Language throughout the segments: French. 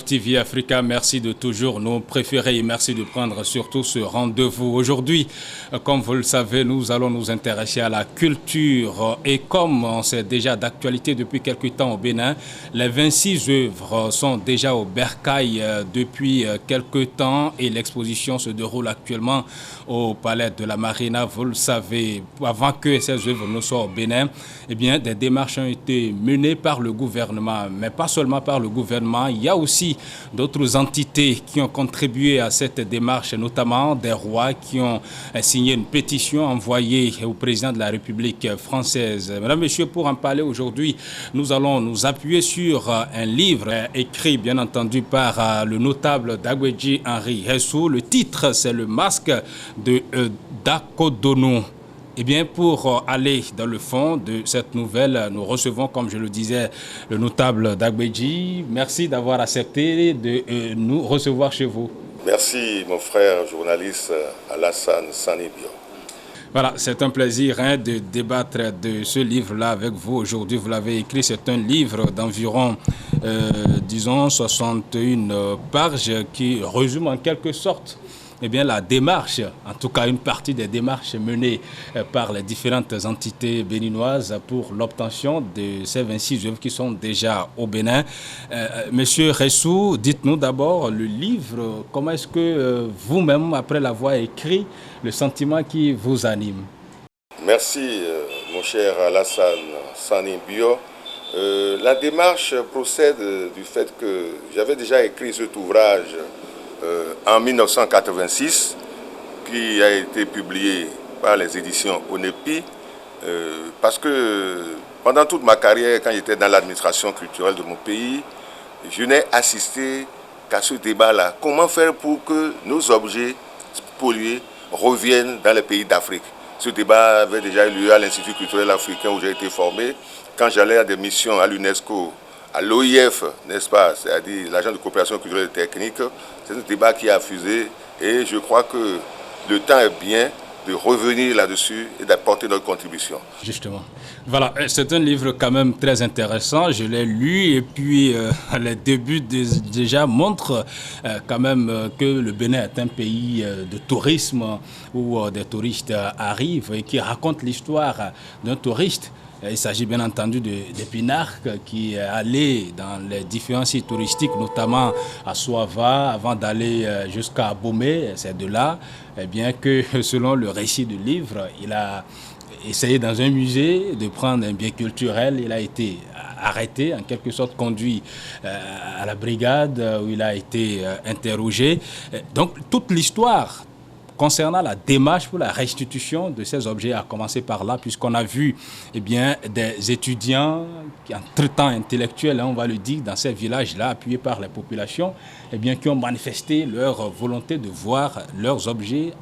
TV Africa, merci de toujours nous préférer et merci de prendre surtout ce rendez-vous. Aujourd'hui, comme vous le savez, nous allons nous intéresser à la culture et comme c'est déjà d'actualité depuis quelque temps au Bénin, les 26 œuvres sont déjà au Bercail depuis quelque temps et l'exposition se déroule actuellement au Palais de la Marina. Vous le savez, avant que ces œuvres ne soient au Bénin, eh bien, des démarches ont été menées par le gouvernement, mais pas seulement par le gouvernement, il y a aussi d'autres entités qui ont contribué à cette démarche, notamment des rois qui ont signé une pétition envoyée au président de la République française. Mesdames, Messieurs, pour en parler aujourd'hui, nous allons nous appuyer sur un livre écrit, bien entendu, par le notable Dagweji Henri Hessou. Le titre, c'est Le Masque de Dakodono. Eh bien, pour aller dans le fond de cette nouvelle, nous recevons, comme je le disais, le notable Dagbeji. Merci d'avoir accepté de nous recevoir chez vous. Merci, mon frère journaliste Alassane Sanibio. Voilà, c'est un plaisir de débattre de ce livre-là avec vous aujourd'hui. Vous l'avez écrit, c'est un livre d'environ, disons, 61 pages qui résume en quelque sorte eh bien, la démarche, en tout cas une partie des démarches menées par les différentes entités béninoises pour l'obtention de ces 26 œuvres qui sont déjà au Bénin. Monsieur Hessou, dites-nous d'abord le livre, comment est-ce que vous-même, après l'avoir écrit, le sentiment qui vous anime? Merci, mon cher Alassane Sanibio. La démarche procède du fait que j'avais déjà écrit cet ouvrage en 1986, qui a été publié par les éditions ONEPI, parce que pendant toute ma carrière, quand j'étais dans l'administration culturelle de mon pays, je n'ai assisté qu'à ce débat-là. Comment faire pour que nos objets pollués reviennent dans les pays d'Afrique? Ce débat avait déjà eu lieu à l'Institut culturel africain où j'ai été formé. Quand j'allais à des missions à l'UNESCO, à l'OIF, n'est-ce pas, c'est-à-dire l'Agence de coopération culturelle et technique, c'est un débat qui a fusé et je crois que le temps est bien de revenir là-dessus et d'apporter notre contribution. Justement. Voilà, c'est un livre quand même très intéressant. Je l'ai lu et puis les débuts déjà montrent quand même que le Bénin est un pays de tourisme où des touristes arrivent et qui racontent l'histoire d'un touriste. Il s'agit bien entendu d'Épinarque qui est allé dans les différents sites touristiques, notamment à Soava, avant d'aller jusqu'à Abomey. C'est de là eh bien, que, selon le récit du livre, il a essayé dans un musée de prendre un bien culturel. Il a été arrêté, en quelque sorte conduit à la brigade où il a été interrogé. Donc toute l'histoire concernant la démarche pour la restitution de ces objets, a commencé par là, puisqu'on a vu eh bien, des étudiants, qui, entre-temps intellectuels, on va le dire, dans ces villages-là, appuyés par les populations, eh bien, qui ont manifesté leur volonté de voir leurs objets,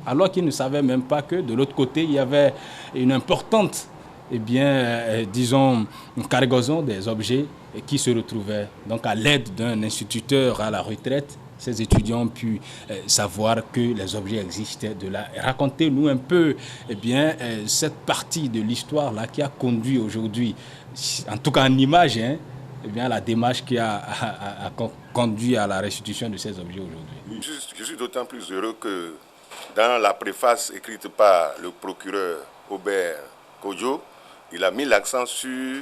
alors qu'ils ne savaient même pas que de l'autre côté, il y avait une importante, eh bien, disons, une cargaison des objets qui se retrouvaient. Donc, à l'aide d'un instituteur à la retraite, ces étudiants ont pu savoir que les objets existaient de là. Racontez-nous un peu eh bien, cette partie de l'histoire-là qui a conduit aujourd'hui, en tout cas en image, hein, eh bien, la démarche qui a conduit à la restitution de ces objets aujourd'hui. Je suis d'autant plus heureux que dans la préface écrite par le procureur Aubert Kodjo, il a mis l'accent sur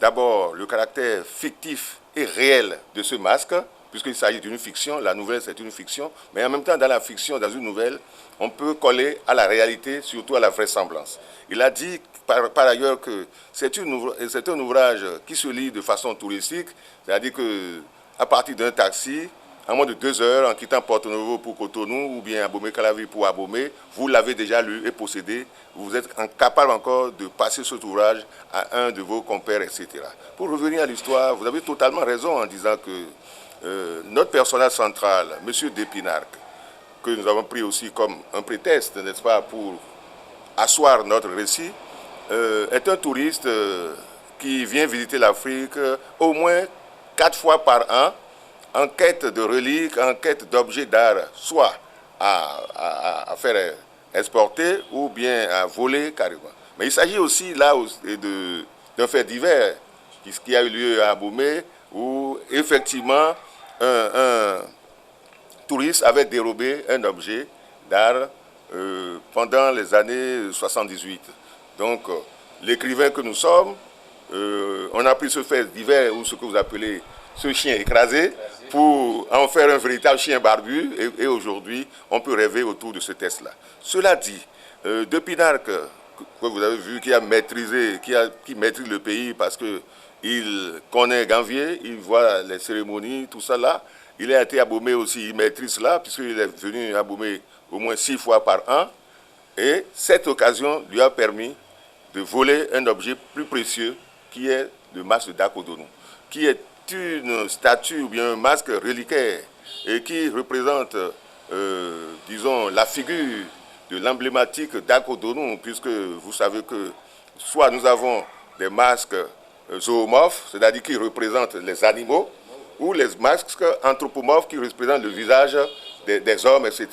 d'abord le caractère fictif et réel de ce masque, puisqu'il s'agit d'une fiction, la nouvelle c'est une fiction, mais en même temps dans la fiction, dans une nouvelle, on peut coller à la réalité, surtout à la vraisemblance. Il a dit par ailleurs que c'est un ouvrage qui se lit de façon touristique, c'est-à-dire qu'à partir d'un taxi, en moins de 2 heures, en quittant Porto Novo pour Cotonou ou bien Abomey-Calavi pour Abomey, vous l'avez déjà lu et possédé, vous êtes capable encore de passer cet ouvrage à un de vos compères, etc. Pour revenir à l'histoire, vous avez totalement raison en disant que notre personnage central, M. Dépinarque, que nous avons pris aussi comme un prétexte, n'est-ce pas, pour asseoir notre récit, est un touriste qui vient visiter l'Afrique au moins 4 fois par an, en quête de reliques, en quête d'objets d'art, soit à faire exporter ou bien à voler carrément. Mais il s'agit aussi là d'un fait divers qui a eu lieu à Abomey, où effectivement un touriste avait dérobé un objet d'art pendant les années 78. Donc, l'écrivain que nous sommes, on a pris ce fait divers, ou ce que vous appelez ce chien écrasé, pour en faire un véritable chien barbu. Et aujourd'hui, on peut rêver autour de ce test-là. Cela dit, depuis Pinard, que vous avez vu, qui maîtrise le pays parce qu'il connaît Ganvier, il voit les cérémonies, tout ça là. Il a été aboumé aussi, il maîtrise cela, puisqu'il est venu aboumer au moins 6 fois par an. Et cette occasion lui a permis de voler un objet plus précieux qui est le masque de Dakodonou, qui est une statue ou bien un masque reliquaire et qui représente, disons, la figure de l'emblématique Dakodonou, puisque vous savez que soit nous avons des masques zoomorphes, c'est-à-dire qui représentent les animaux, ou les masques anthropomorphes qui représentent le visage des hommes, etc.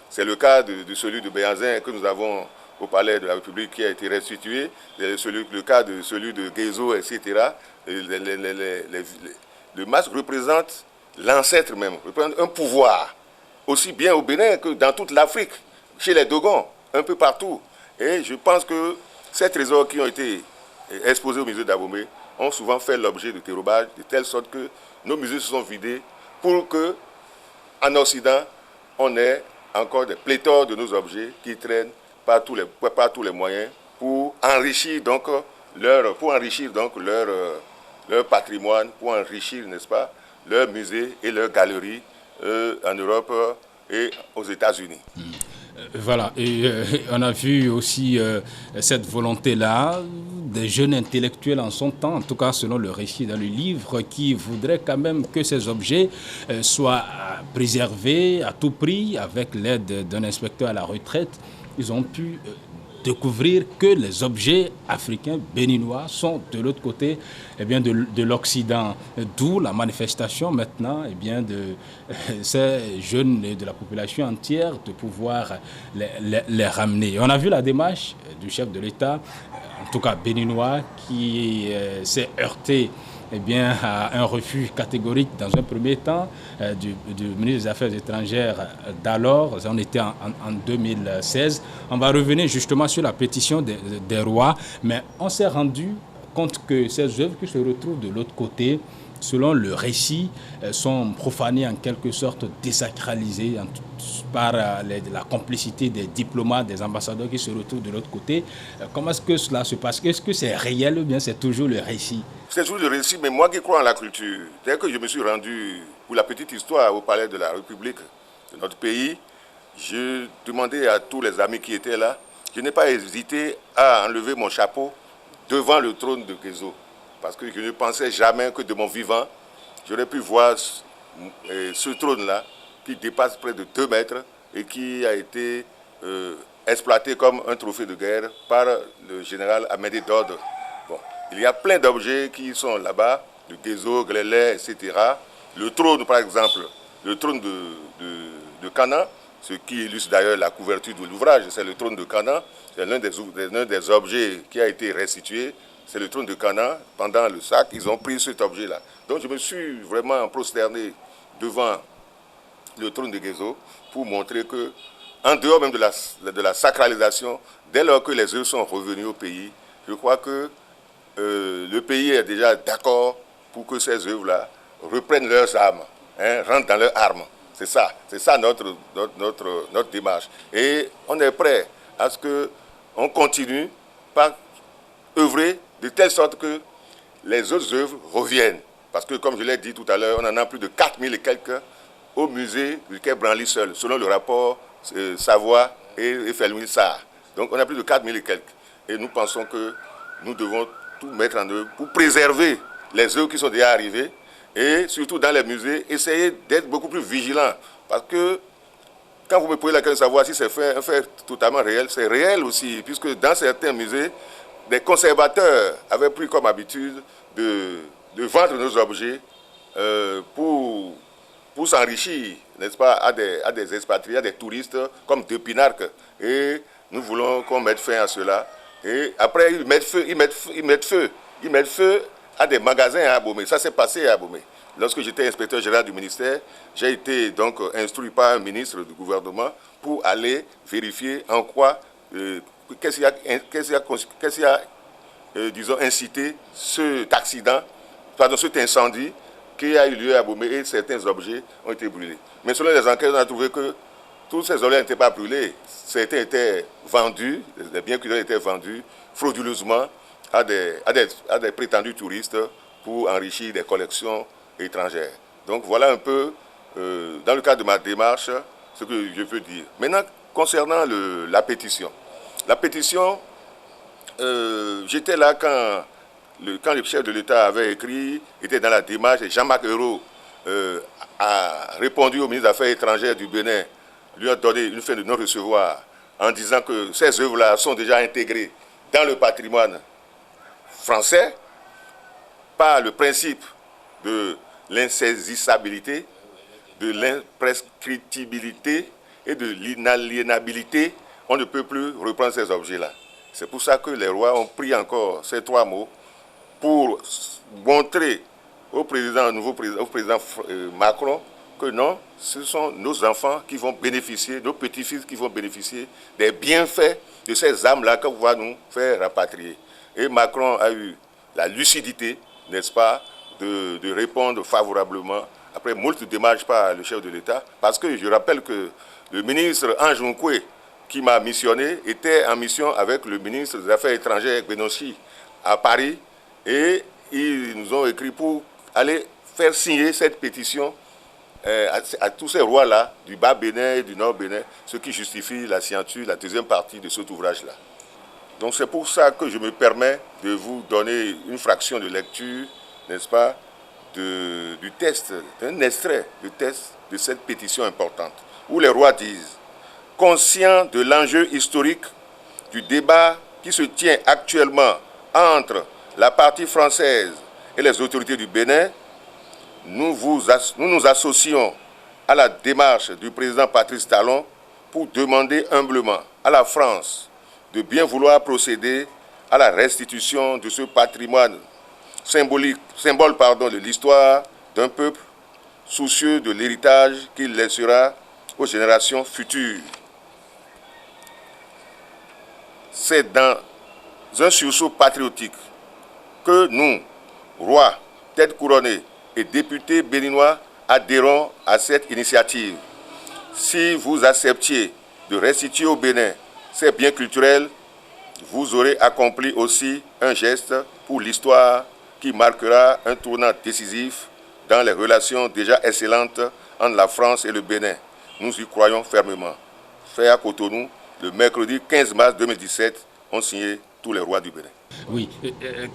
C'est le cas de celui de Béhanzin que nous avons au Palais de la République qui a été restitué, le cas de celui de Guézo, etc. Le masque représente l'ancêtre même, représente un pouvoir, aussi bien au Bénin que dans toute l'Afrique, chez les Dogons, un peu partout. Et je pense que ces trésors qui ont été exposés au musée d'Abomey ont souvent fait l'objet de dérobage, de telle sorte que nos musées se sont vidés pour que, en Occident, on ait encore des pléthores de nos objets qui traînent par tous les moyens pour enrichir donc leur patrimoine, pour enrichir, n'est-ce pas, leurs musées et leurs galeries en Europe et aux États-Unis. Voilà, et on a vu aussi cette volonté-là des jeunes intellectuels en son temps, en tout cas selon le récit dans le livre, qui voudraient quand même que ces objets soient préservés à tout prix avec l'aide d'un inspecteur à la retraite. Ils ont pu découvrir que les objets africains béninois sont de l'autre côté de l'Occident. D'où la manifestation maintenant de ces jeunes et de la population entière de pouvoir les ramener. On a vu la démarche du chef de l'État, en tout cas béninois, qui s'est heurté à un refus catégorique dans un premier temps du ministre des Affaires étrangères d'alors, on était en 2016. On va revenir justement sur la pétition des rois, mais on s'est rendu compte que ces œuvres qui se retrouvent de l'autre côté, selon le récit, sont profanées en quelque sorte, désacralisées par la complicité des diplomates, des ambassadeurs qui se retrouvent de l'autre côté. Comment est-ce que cela se passe? Est-ce que c'est réel ou bien c'est toujours le récit? C'est toujours le récit, mais moi qui crois en la culture, dès que je me suis rendu, pour la petite histoire, au Palais de la République de notre pays, je demandais à tous les amis qui étaient là, je n'ai pas hésité à enlever mon chapeau devant le trône de Guézo. Parce que je ne pensais jamais que de mon vivant, j'aurais pu voir ce trône-là qui dépasse près de 2 mètres et qui a été exploité comme un trophée de guerre par le général Amédée d'Orde. Bon, il y a plein d'objets qui sont là-bas, de Guézo, Glélé, etc. Le trône, par exemple, le trône de Canaan, ce qui illustre d'ailleurs la couverture de l'ouvrage, c'est le trône de Canaan, c'est l'un des objets qui a été restitué. C'est le trône de Canaan. Pendant le sac, ils ont pris cet objet-là. Donc je me suis vraiment prosterné devant le trône de Guézo pour montrer que, en dehors même de la sacralisation, dès lors que les œuvres sont revenues au pays, je crois que le pays est déjà d'accord pour que ces œuvres-là reprennent leurs armes, rentrent dans leurs armes. C'est ça notre démarche. Et on est prêt à ce qu'on continue par œuvrer de telle sorte que les autres œuvres reviennent. Parce que, comme je l'ai dit tout à l'heure, on en a plus de 4000 et quelques au musée du Quai Branly seul, selon le rapport Savoie et Felwil-Sarr. Donc, on a plus de 4000 et quelques. Et nous pensons que nous devons tout mettre en œuvre pour préserver les œuvres qui sont déjà arrivées et surtout dans les musées, essayer d'être beaucoup plus vigilants. Parce que quand vous me posez la question de savoir si c'est un fait totalement réel, c'est réel aussi, puisque dans certains musées, des conservateurs avaient pris comme habitude de vendre nos objets pour s'enrichir, n'est-ce pas, à des expatriés, à des touristes comme de Pinarque. Et nous voulons qu'on mette fin à cela. Et après, ils mettent feu à des magasins à Abomey. Ça s'est passé à Abomey. lorsque j'étais inspecteur général du ministère, j'ai été donc instruit par un ministre du gouvernement pour aller vérifier en quoi, qu'est-ce qui a disons, incité cet accident, pardon, cet incendie qui a eu lieu à Bomé et certains objets ont été brûlés. Mais selon les enquêtes, on a trouvé que tous ces objets n'étaient pas brûlés. Certains étaient vendus, les biens culturels étaient vendus frauduleusement à des prétendus touristes pour enrichir des collections étrangères. Donc voilà un peu, dans le cadre de ma démarche, ce que je veux dire. Maintenant, concernant la pétition. La pétition, j'étais là quand le chef de l'État avait écrit, était dans la démarche, et Jean-Marc Ayrault a répondu au ministre des Affaires étrangères du Bénin, lui a donné une fin de non-recevoir en disant que ces œuvres-là sont déjà intégrées dans le patrimoine français par le principe de l'insaisissabilité, de l'imprescriptibilité et de l'inaliénabilité. On ne peut plus reprendre ces objets-là. C'est pour ça que les rois ont pris encore ces trois mots pour montrer au nouveau président Macron, que non, ce sont nos enfants qui vont bénéficier, nos petits-fils qui vont bénéficier des bienfaits de ces âmes-là qu'on va nous faire rapatrier. Et Macron a eu la lucidité, n'est-ce pas, de répondre favorablement, après moult démarches par le chef de l'État, parce que je rappelle que le ministre Ange Nkwe, qui m'a missionné, était en mission avec le ministre des Affaires étrangères, Benossi, à Paris, et ils nous ont écrit pour aller faire signer cette pétition à tous ces rois-là, du bas Bénin et du nord Bénin, ce qui justifie la signature, la deuxième partie de cet ouvrage-là. Donc c'est pour ça que je me permets de vous donner une fraction de lecture, n'est-ce pas, du test, d'un extrait du test de cette pétition importante, où les rois disent: conscient de l'enjeu historique du débat qui se tient actuellement entre la partie française et les autorités du Bénin, nous nous associons à la démarche du président Patrice Talon pour demander humblement à la France de bien vouloir procéder à la restitution de ce patrimoine symbole de l'histoire d'un peuple soucieux de l'héritage qu'il laissera aux générations futures. C'est dans un sursaut patriotique que nous, rois, têtes couronnées et députés béninois, adhérons à cette initiative. Si vous acceptiez de restituer au Bénin ces biens culturels, vous aurez accompli aussi un geste pour l'histoire qui marquera un tournant décisif dans les relations déjà excellentes entre la France et le Bénin. Nous y croyons fermement. Fait à Cotonou, le mercredi 15 mars 2017, ont signé tous les rois du Bénin. Oui,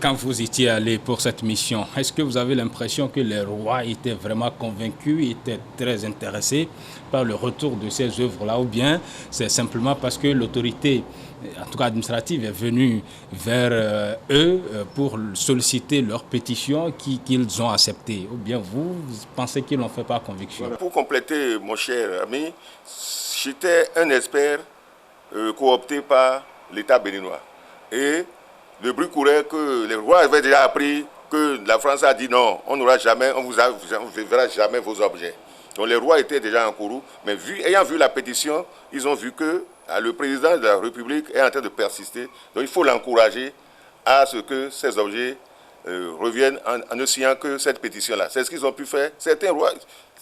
quand vous étiez allé pour cette mission, est-ce que vous avez l'impression que les rois étaient vraiment convaincus, étaient très intéressés par le retour de ces œuvres-là, ou bien c'est simplement parce que l'autorité, en tout cas administrative, est venue vers eux pour solliciter leur pétition qu'ils ont acceptée, ou bien vous pensez qu'ils l'ont fait par conviction? Pour compléter, mon cher ami, j'étais un expert coopté par l'État béninois. Et le bruit courait que les rois avaient déjà appris que la France a dit non, on n'aura jamais, on vous verra jamais vos objets. Donc les rois étaient déjà en courroux, mais ayant vu la pétition, ils ont vu que le président de la République est en train de persister. Donc il faut l'encourager à ce que ces objets reviennent en ne signant que cette pétition-là. C'est ce qu'ils ont pu faire. Certains rois,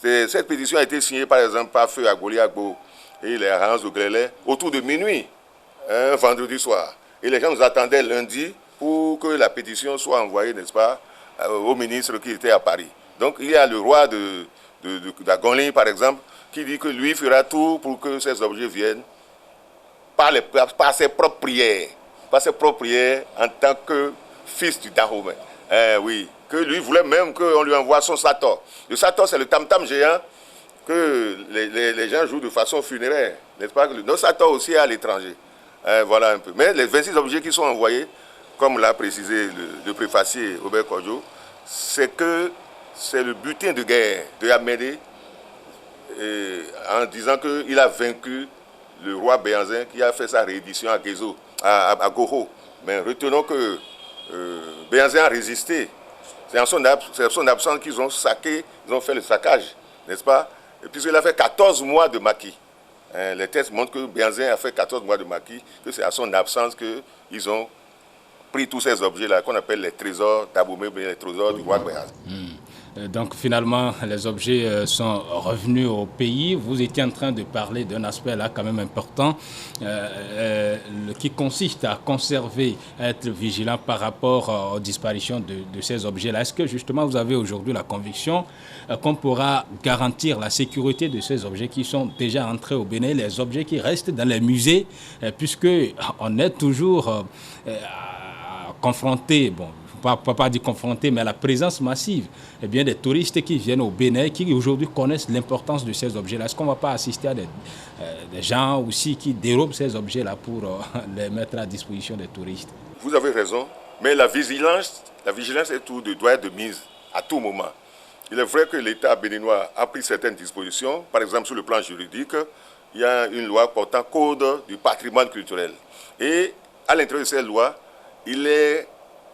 cette pétition a été signée par exemple par Feu Agoli Agbo et les Hans de Glélé autour de minuit, un vendredi soir. Et les gens nous attendaient lundi pour que la pétition soit envoyée, n'est-ce pas, au ministre qui était à Paris. Donc il y a le roi de Gongling, par exemple, qui dit que lui fera tout pour que ces objets viennent par ses propres prières. Par ses propres prières en tant que fils du Dahomey. Oui, que lui voulait même qu'on lui envoie son sator. Le sator, c'est le tam-tam géant que les gens jouent de façon funéraire, n'est-ce pas? Nos sator aussi est à l'étranger. Voilà un peu. Mais les 26 objets qui sont envoyés, comme l'a précisé le préfacier Robert Kodjo, c'est que c'est le butin de guerre de Amédée en disant qu'il a vaincu le roi Béhanzin qui a fait sa réédition à Goro. Mais retenons que Béhanzin a résisté C'est en son absence qu'ils ont saqué, ils ont fait le saccage, n'est-ce pas? Et puisqu'il a fait 14 mois de maquis. Les tests montrent que Béhanzin a fait 14 mois de maquis, que c'est à son absence qu'ils ont pris tous ces objets-là qu'on appelle les trésors d'Abomey, les trésors du roi Béhanzin. Donc finalement, les objets sont revenus au pays. Vous étiez en train de parler d'un aspect là quand même important qui consiste à conserver, à être vigilant par rapport aux disparitions de ces objets-là. Est-ce que justement vous avez aujourd'hui la conviction qu'on pourra garantir la sécurité de ces objets qui sont déjà entrés au Bénin, les objets qui restent dans les musées, puisque on est toujours confronté, bon, pas dire confronté, mais à la présence massive bien, des touristes qui viennent au Bénin, qui aujourd'hui connaissent l'importance de ces objets-là. Est-ce qu'on ne va pas assister à des gens aussi qui dérobent ces objets-là pour les mettre à disposition des touristes? Vous avez raison, mais la vigilance doit être de mise à tout moment. Il est vrai que l'État béninois a pris certaines dispositions. Par exemple, sur le plan juridique, il y a une loi portant code du patrimoine culturel. Et à l'intérieur de cette loi, il est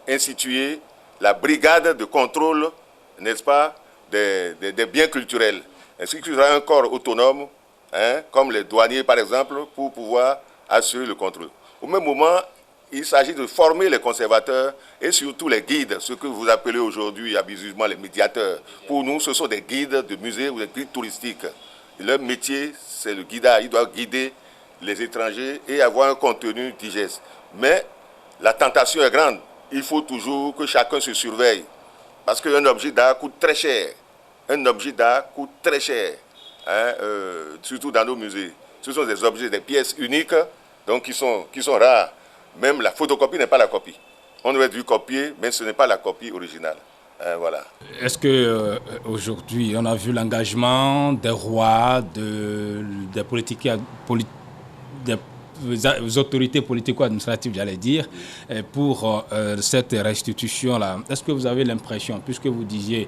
institué la brigade de contrôle, n'est-ce pas, des biens culturels. Ainsi qu'il y aura un corps autonome, comme les douaniers par exemple, pour pouvoir assurer le contrôle. Au même moment, il s'agit de former les conservateurs et surtout les guides, ce que vous appelez aujourd'hui abusivement les médiateurs. Pour nous, ce sont des guides de musées ou des guides touristiques. Et leur métier, c'est le guidage. Ils doivent guider les étrangers et avoir un contenu digeste. Mais la tentation est grande. Il faut toujours que chacun se surveille. Parce qu'un objet d'art coûte très cher. Un objet d'art coûte très cher, surtout dans nos musées. Ce sont des objets, des pièces uniques, donc qui sont rares. Même la photocopie n'est pas la copie. On aurait dû copier, mais ce n'est pas la copie originale. Voilà. Est-ce que aujourd'hui, on a vu l'engagement des rois, des autorités politico-administratives, j'allais dire, pour cette restitution-là? Est-ce que vous avez l'impression, puisque vous disiez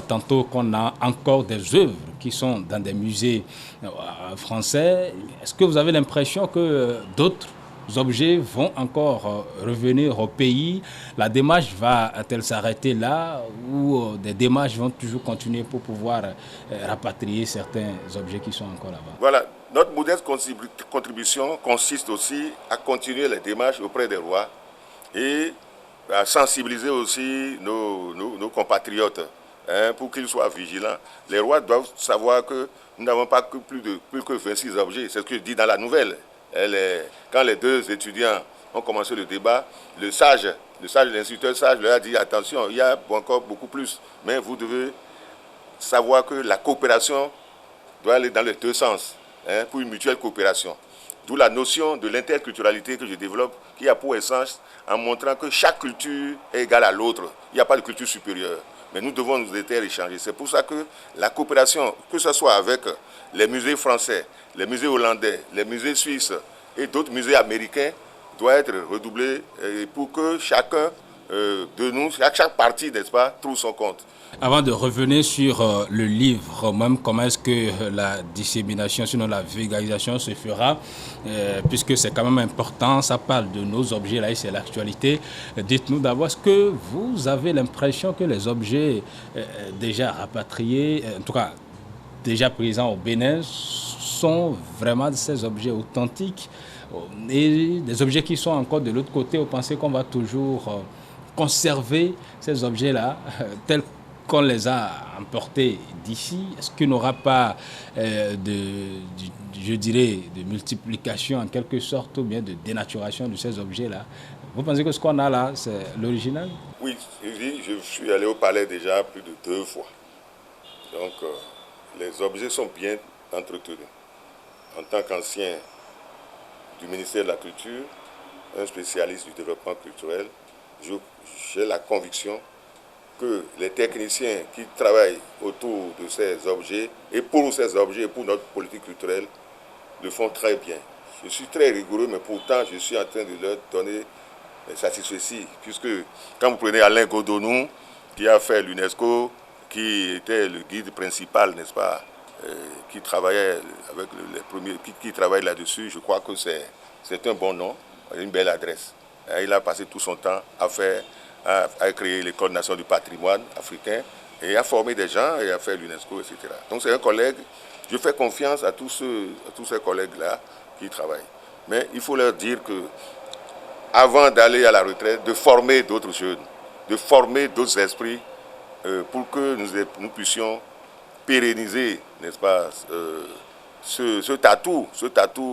tantôt qu'on a encore des œuvres qui sont dans des musées français, est-ce que vous avez l'impression que d'autres objets vont encore revenir au pays? La démarche va-t-elle s'arrêter là ou des démarches vont toujours continuer pour pouvoir rapatrier certains objets qui sont encore là-bas? Voilà. Notre modeste contribution consiste aussi à continuer les démarches auprès des rois et à sensibiliser aussi nos compatriotes pour qu'ils soient vigilants. Les rois doivent savoir que nous n'avons pas plus que 26 objets. C'est ce que je dis dans la nouvelle. Quand les deux étudiants ont commencé le débat, l'instituteur sage leur a dit attention, il y a encore beaucoup plus, mais vous devez savoir que la coopération doit aller dans les deux sens, pour une mutuelle coopération. D'où la notion de l'interculturalité que je développe, qui a pour essence en montrant que chaque culture est égale à l'autre. Il n'y a pas de culture supérieure. Mais nous devons nous échanger. C'est pour ça que la coopération, que ce soit avec les musées français, les musées hollandais, les musées suisses et d'autres musées américains, doit être redoublée pour que chacun de nous, chaque partie, n'est-ce pas, trouve son compte. Avant de revenir sur le livre même, comment est-ce que la dissémination, sinon la vulgarisation se fera, puisque c'est quand même important, ça parle de nos objets là et c'est l'actualité. Dites-nous d'abord, est-ce que vous avez l'impression que les objets déjà rapatriés, en tout cas déjà présents au Bénin, sont vraiment ces objets authentiques et des objets qui sont encore de l'autre côté? Vous pensez qu'on va toujours conserver ces objets-là tels qu'on les a emportés d'ici? Est-ce qu'il n'y aura pas je dirais, de multiplication en quelque sorte ou bien de dénaturation de ces objets-là? Vous pensez que ce qu'on a là, c'est l'original? Oui, je suis allé au palais déjà plus de 2 fois. Donc, les objets sont bien entretenus. En tant qu'ancien du ministère de la Culture, un spécialiste du développement culturel, j'ai la conviction que les techniciens qui travaillent autour de ces objets et pour ces objets et pour notre politique culturelle le font très bien. Je suis très rigoureux, mais pourtant je suis en train de leur donner satisfaction, puisque quand vous prenez Alain Godonou, qui a fait l'UNESCO, qui était le guide principal, n'est-ce pas, qui travaillait avec les premiers, qui travaille là-dessus, je crois que c'est un bon nom, une belle adresse. Il a passé tout son temps à faire a créé l'École nationale du patrimoine africain et a formé des gens et a fait l'UNESCO, etc. Donc c'est un collègue, je fais confiance à tous ces collègues-là qui travaillent. Mais il faut leur dire que avant d'aller à la retraite, de former d'autres jeunes, de former d'autres esprits pour que nous puissions pérenniser, n'est-ce pas, ce tatou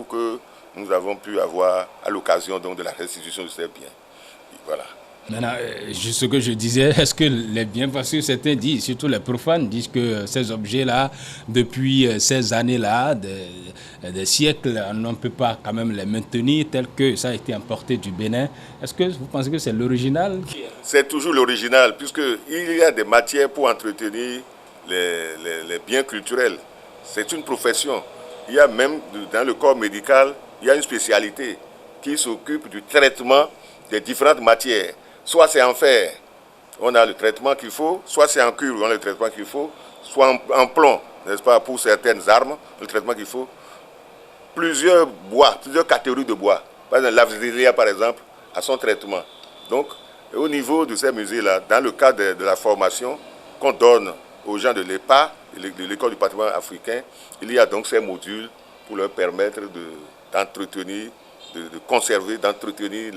que nous avons pu avoir à l'occasion donc de la restitution de ces biens. Et voilà. Maintenant, juste ce que je disais, est-ce que les biens, parce que certains disent, surtout les profanes, disent que ces objets-là, depuis ces années-là, des siècles, on ne peut pas quand même les maintenir tels que ça a été importé du Bénin. Est-ce que vous pensez que c'est l'original? C'est toujours l'original, puisqu'il y a des matières pour entretenir les biens culturels. C'est une profession. Il y a même, dans le corps médical, il y a une spécialité qui s'occupe du traitement des différentes matières. Soit c'est en fer, on a le traitement qu'il faut, soit c'est en cuivre, on a le traitement qu'il faut, soit en plomb, n'est-ce pas, pour certaines armes, le traitement qu'il faut. Plusieurs bois, plusieurs catégories de bois. Par exemple, l'avzilia, par exemple, a son traitement. Donc, au niveau de ces musées-là, dans le cadre de la formation qu'on donne aux gens de l'EPA, de l'École du patrimoine africain, il y a donc ces modules pour leur permettre d'entretenir, de conserver, d'entretenir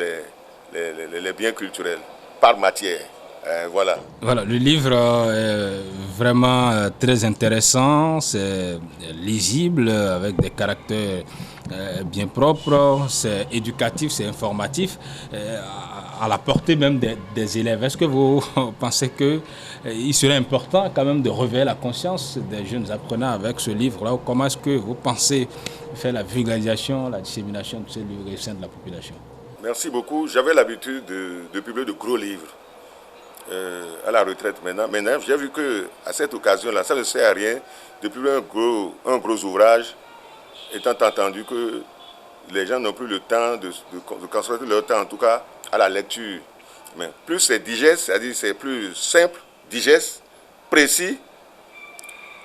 les biens culturels par matière. Voilà. Voilà, le livre est vraiment très intéressant, c'est lisible avec des caractères bien propres, c'est éducatif, c'est informatif, à la portée même des élèves. Est-ce que vous pensez qu'il serait important quand même de réveiller la conscience des jeunes apprenants avec ce livre-là, ou comment est-ce que vous pensez faire la vulgarisation, la dissémination de ce livre au sein de la population? Merci beaucoup. J'avais l'habitude de publier de gros livres à la retraite maintenant. Maintenant, j'ai vu qu'à cette occasion-là, ça ne sert à rien de publier un gros ouvrage, étant entendu que les gens n'ont plus le temps de consacrer leur temps, en tout cas, à la lecture. Mais plus c'est digeste, c'est-à-dire c'est plus simple, digeste, précis,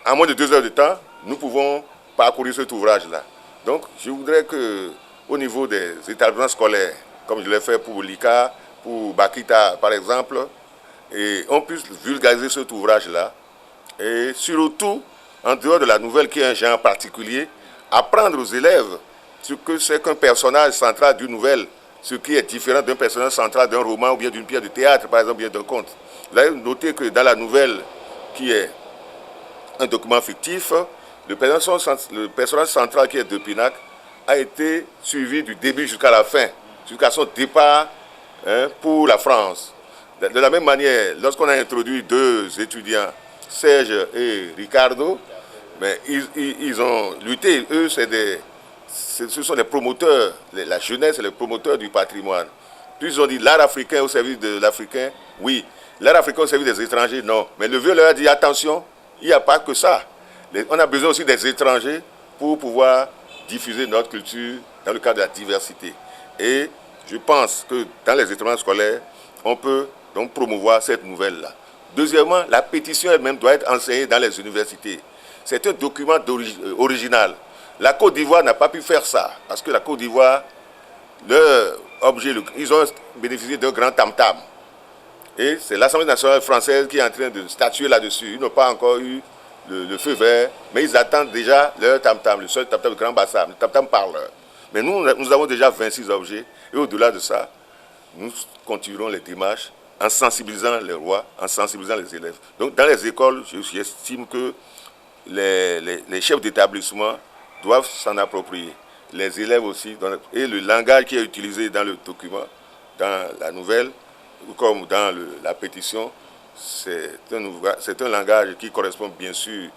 en moins de 2 heures de temps, nous pouvons parcourir cet ouvrage-là. Donc, je voudrais qu'au niveau des établissements scolaires, comme je l'ai fait pour l'ICA, pour Bakita par exemple, et on puisse vulgariser cet ouvrage-là. Et surtout, en dehors de la nouvelle qui est un genre particulier, apprendre aux élèves ce que c'est qu'un personnage central d'une nouvelle, ce qui est différent d'un personnage central d'un roman ou bien d'une pièce de théâtre, par exemple, bien d'un conte. Vous avez noté que dans la nouvelle, qui est un document fictif, le personnage central qui est de Pinac a été suivi du début jusqu'à la fin, jusqu'à son départ pour la France. De la même manière, lorsqu'on a introduit 2 étudiants, Serge et Ricardo, mais ils ont lutté. Eux, ce sont les promoteurs, la jeunesse et les promoteurs du patrimoine. Puis ils ont dit l'art africain au service de l'Africain, oui. L'art africain au service des étrangers, non. Mais le vieux leur a dit attention, il n'y a pas que ça. On a besoin aussi des étrangers pour pouvoir diffuser notre culture dans le cadre de la diversité. Et je pense que dans les établissements scolaires, on peut donc promouvoir cette nouvelle-là. Deuxièmement, la pétition elle-même doit être enseignée dans les universités. C'est un document original. La Côte d'Ivoire n'a pas pu faire ça, parce que la Côte d'Ivoire, leur objet, ils ont bénéficié d'un grand tam-tam. Et c'est l'Assemblée nationale française qui est en train de statuer là-dessus. Ils n'ont pas encore eu le feu vert, mais ils attendent déjà leur tam-tam, le seul tam-tam de Grand Bassam, le tam-tam parleur. Mais nous avons déjà 26 objets, et au-delà de ça, nous continuerons les démarches en sensibilisant les rois, en sensibilisant les élèves. Donc dans les écoles, j'estime que les chefs d'établissement doivent s'en approprier. Les élèves aussi, et le langage qui est utilisé dans le document, dans la nouvelle, comme dans la pétition, c'est un langage qui correspond bien sûr,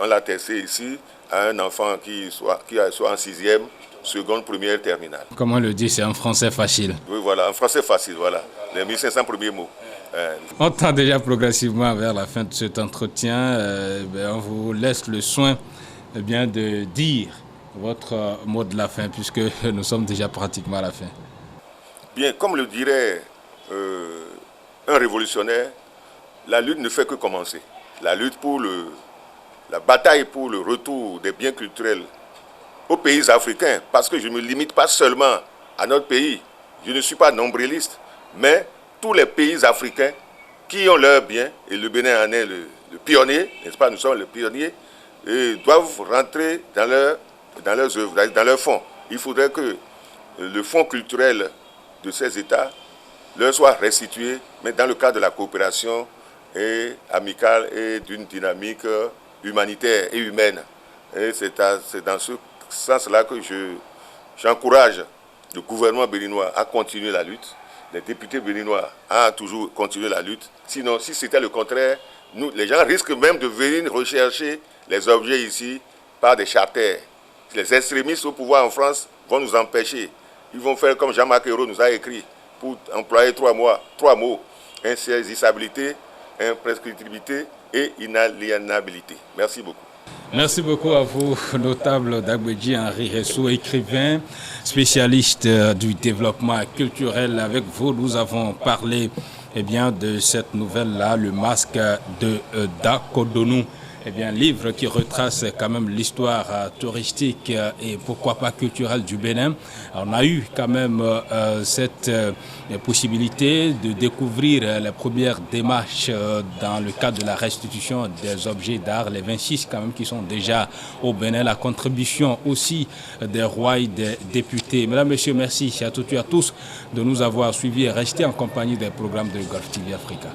on l'a testé ici, à un enfant qui soit en 6e, seconde, première, terminale. Comme on le dit, c'est un français facile. Oui, voilà, un français facile, voilà. Les 1500 premiers mots. On tend déjà progressivement vers la fin de cet entretien. On vous laisse le soin de dire votre mot de la fin, puisque nous sommes déjà pratiquement à la fin. Bien, comme le dirait un révolutionnaire, la lutte ne fait que commencer. La lutte la bataille pour le retour des biens culturels aux pays africains, parce que je ne me limite pas seulement à notre pays. Je ne suis pas nombriliste, mais tous les pays africains qui ont leurs biens, et le Bénin en est le pionnier, n'est-ce pas, nous sommes le pionnier, et doivent rentrer dans leurs œuvres, dans leurs fonds. Il faudrait que le fonds culturel de ces États leur soit restitué, mais dans le cadre de la coopération amicale et d'une dynamique humanitaire et humaine. Et c'est dans ce sens-là que j'encourage le gouvernement béninois à continuer la lutte, les députés béninois à toujours continuer la lutte. Sinon, si c'était le contraire, les gens risquent même de venir rechercher les objets ici par des charters. Les extrémistes au pouvoir en France vont nous empêcher. Ils vont faire comme Jean-Marc Ayrault nous a écrit, pour employer trois mots, insaisissabilité, imprescriptibilité et inaliénabilité. Merci beaucoup. Merci beaucoup à vous, notable Dagbedji Henri Ressou, écrivain, spécialiste du développement culturel. Avec vous, nous avons parlé de cette nouvelle-là, Le Masque de Dakodonou. Livre qui retrace quand même l'histoire touristique et pourquoi pas culturelle du Bénin. On a eu quand même cette possibilité de découvrir les premières démarches dans le cadre de la restitution des objets d'art, les 26 quand même qui sont déjà au Bénin, la contribution aussi des rois et des députés. Mesdames, Messieurs, merci à toutes et à tous de nous avoir suivis et restés en compagnie des programmes de Gulf TV Africa.